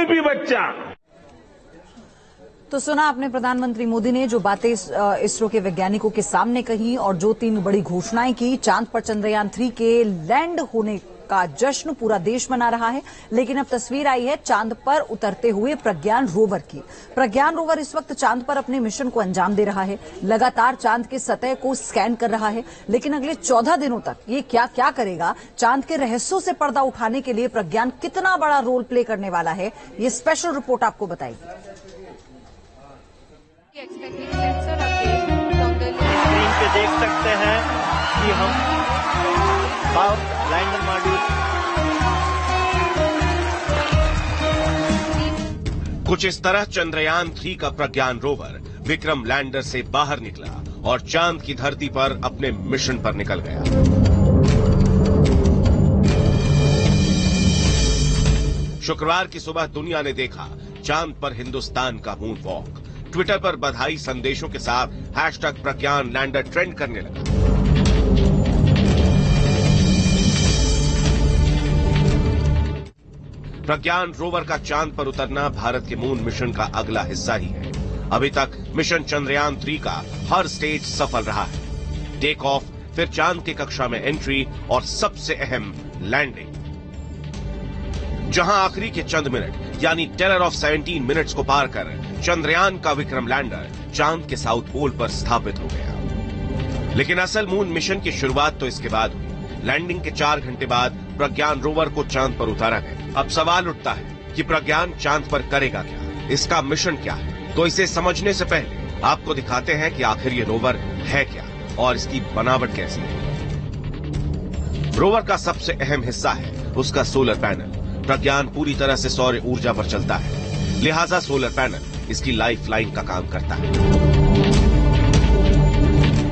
कोई भी बच्चा। तो सुना आपने प्रधानमंत्री मोदी ने जो बातें इसरो के वैज्ञानिकों के सामने कही और जो 3 बड़ी घोषणाएं की। चांद पर चंद्रयान 3 के लैंड होने का जश्न पूरा देश मना रहा है, लेकिन अब तस्वीर आई है चांद पर उतरते हुए प्रज्ञान रोवर की। प्रज्ञान रोवर इस वक्त चांद पर अपने मिशन को अंजाम दे रहा है, लगातार चांद की सतह को स्कैन कर रहा है। लेकिन अगले 14 दिनों तक ये क्या क्या करेगा, चांद के रहस्यों से पर्दा उठाने के लिए प्रज्ञान कितना बड़ा रोल प्ले करने वाला है, ये स्पेशल रिपोर्ट आपको बताएगी। स्क्रीन पे देख सकते हैं कि हम लैंडर मॉड्यूल कुछ इस तरह चंद्रयान 3 का प्रज्ञान रोवर विक्रम लैंडर से बाहर निकला और चांद की धरती पर अपने मिशन पर निकल गया। शुक्रवार की सुबह दुनिया ने देखा चांद पर हिंदुस्तान का मून वॉक। ट्विटर पर बधाई संदेशों के साथ हैशटैग प्रज्ञान लैंडर ट्रेंड करने लगा। प्रज्ञान रोवर का चांद पर उतरना भारत के मून मिशन का अगला हिस्सा ही है। अभी तक मिशन चंद्रयान 3 का हर स्टेज सफल रहा है। टेक ऑफ, फिर चांद की कक्षा में एंट्री और सबसे अहम लैंडिंग, जहां आखिरी के चंद मिनट यानी टेलर ऑफ 17 मिनट्स को पार कर चंद्रयान का विक्रम लैंडर चांद के साउथ पोल पर स्थापित हो गया। लेकिन असल मून मिशन की शुरुआत तो इसके बाद हुई। लैंडिंग के 4 घंटे बाद प्रज्ञान रोवर को चांद पर उतारा गया। अब सवाल उठता है कि प्रज्ञान चांद पर करेगा क्या, इसका मिशन क्या है। तो इसे समझने से पहले आपको दिखाते हैं कि आखिर ये रोवर है क्या और इसकी बनावट कैसी है। रोवर का सबसे अहम हिस्सा है उसका सोलर पैनल। प्रज्ञान पूरी तरह से सौर ऊर्जा पर चलता है, लिहाजा सोलर पैनल इसकी लाइफ लाइन का काम करता है।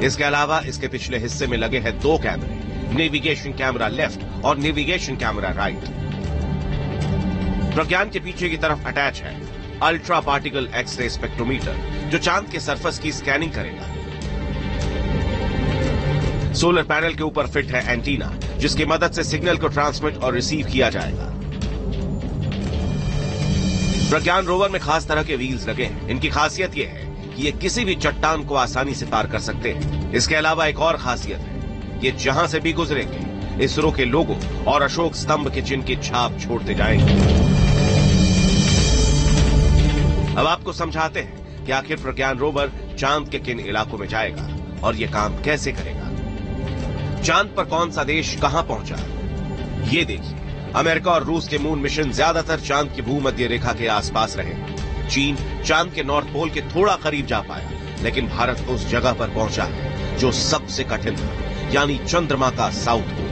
इसके अलावा इसके पिछले हिस्से में लगे हैं 2 कैमरे, नेविगेशन कैमरा लेफ्ट और नेविगेशन कैमरा राइट। प्रज्ञान के पीछे की तरफ अटैच है अल्ट्रा पार्टिकल एक्सरे स्पेक्ट्रोमीटर, जो चांद के सरफेस की स्कैनिंग करेगा। सोलर पैनल के ऊपर फिट है एंटीना, जिसकी मदद से सिग्नल को ट्रांसमिट और रिसीव किया जाएगा। प्रज्ञान रोवर में खास तरह के व्हील्स लगे हैं। इनकी खासियत यह है कि ये किसी भी चट्टान को आसानी से पार कर सकते हैं। इसके अलावा एक और खासियत है, ये जहां से भी गुजरेंगे इसरो के लोगो और अशोक स्तंभ के चिन्ह की छाप छोड़ते जाएंगे। अब आपको समझाते हैं कि आखिर प्रज्ञान रोवर चांद के किन इलाकों में जाएगा और ये काम कैसे करेगा। चांद पर कौन सा देश कहां पहुंचा, ये देखिए। अमेरिका और रूस के मून मिशन ज्यादातर चांद की भूमध्य रेखा के आसपास रहे। चीन चांद के नॉर्थ पोल के थोड़ा करीब जा पाया, लेकिन भारत उस जगह पर पहुंचा है जो सबसे कठिन था, यानी चंद्रमा का साउथ पोल।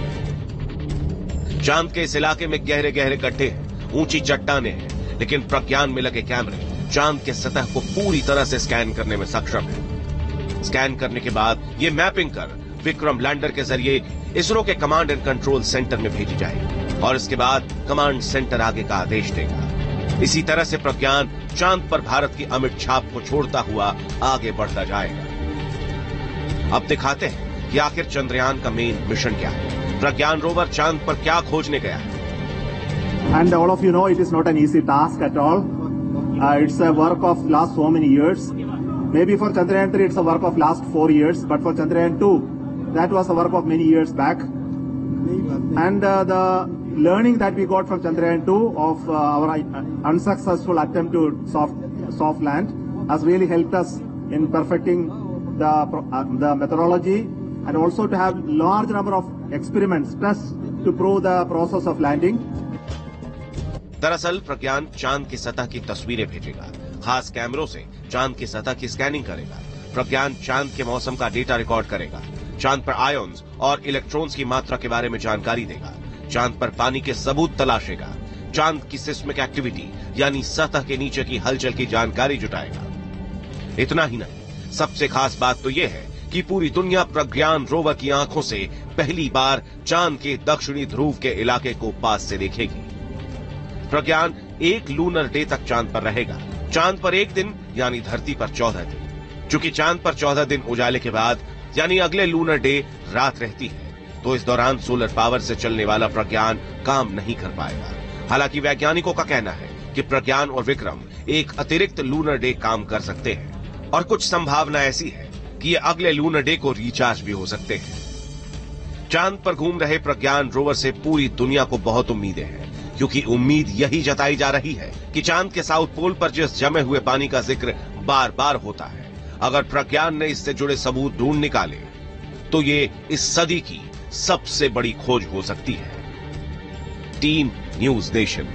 चांद के इस इलाके में गहरे गहरे गड्ढे हैं, ऊंची चट्टानें हैं, लेकिन प्रज्ञान में लगे कैमरे चांद के सतह को पूरी तरह से स्कैन करने में सक्षम है। स्कैन करने के बाद ये मैपिंग कर विक्रम लैंडर के जरिए इसरो के कमांड एंड कंट्रोल सेंटर में भेजी जाएगी और इसके बाद कमांड सेंटर आगे का आदेश देगा। इसी तरह से प्रज्ञान चांद पर भारत की अमिट छाप को छोड़ता हुआ आगे बढ़ता जाएगा। अब दिखाते हैं कि आखिर चंद्रयान का मेन मिशन क्या है। प्रज्ञान रोवर चांद पर क्या खोजने गया है। And all of you know it is not an easy task at all. It's a work of last so many years. Maybe for Chandrayaan 3 it's a work of last 4 years, but for Chandrayaan 2 that was a work of many years back. And the learning that we got from Chandrayaan 2 of our unsuccessful attempt to soft land has really helped us in perfecting the methodology and also to have large number of experiments tests to prove the process of landing. दरअसल प्रज्ञान चांद की सतह की तस्वीरें भेजेगा, खास कैमरों से चांद की सतह की स्कैनिंग करेगा। प्रज्ञान चांद के मौसम का डेटा रिकॉर्ड करेगा, चांद पर आयन्स और इलेक्ट्रॉन्स की मात्रा के बारे में जानकारी देगा, चांद पर पानी के सबूत तलाशेगा, चांद की सिस्मिक एक्टिविटी यानी सतह के नीचे की हलचल की जानकारी जुटाएगा। इतना ही नहीं, सबसे खास बात तो यह है कि पूरी दुनिया प्रज्ञान रोवर की आंखों से पहली बार चांद के दक्षिणी ध्रुव के इलाके को पास से देखेगी। प्रज्ञान 1 लूनर डे तक चांद पर रहेगा। चांद पर 1 दिन यानी धरती पर 14 दिन। चूंकि चांद पर 14 दिन उजाले के बाद यानी अगले लूनर डे रात रहती है, तो इस दौरान सोलर पावर से चलने वाला प्रज्ञान काम नहीं कर पाएगा। हालांकि वैज्ञानिकों का कहना है कि प्रज्ञान और विक्रम एक अतिरिक्त लूनर डे काम कर सकते हैं और कुछ संभावना ऐसी है कि ये अगले लूनर डे को रिचार्ज भी हो सकते हैं। चांद पर घूम रहे प्रज्ञान रोवर से पूरी दुनिया को बहुत उम्मीदें हैं, क्योंकि उम्मीद यही जताई जा रही है कि चांद के साउथ पोल पर जिस जमे हुए पानी का जिक्र बार बार होता है, अगर प्रज्ञान ने इससे जुड़े सबूत ढूंढ निकाले तो ये इस सदी की सबसे बड़ी खोज हो सकती है। Team news nation.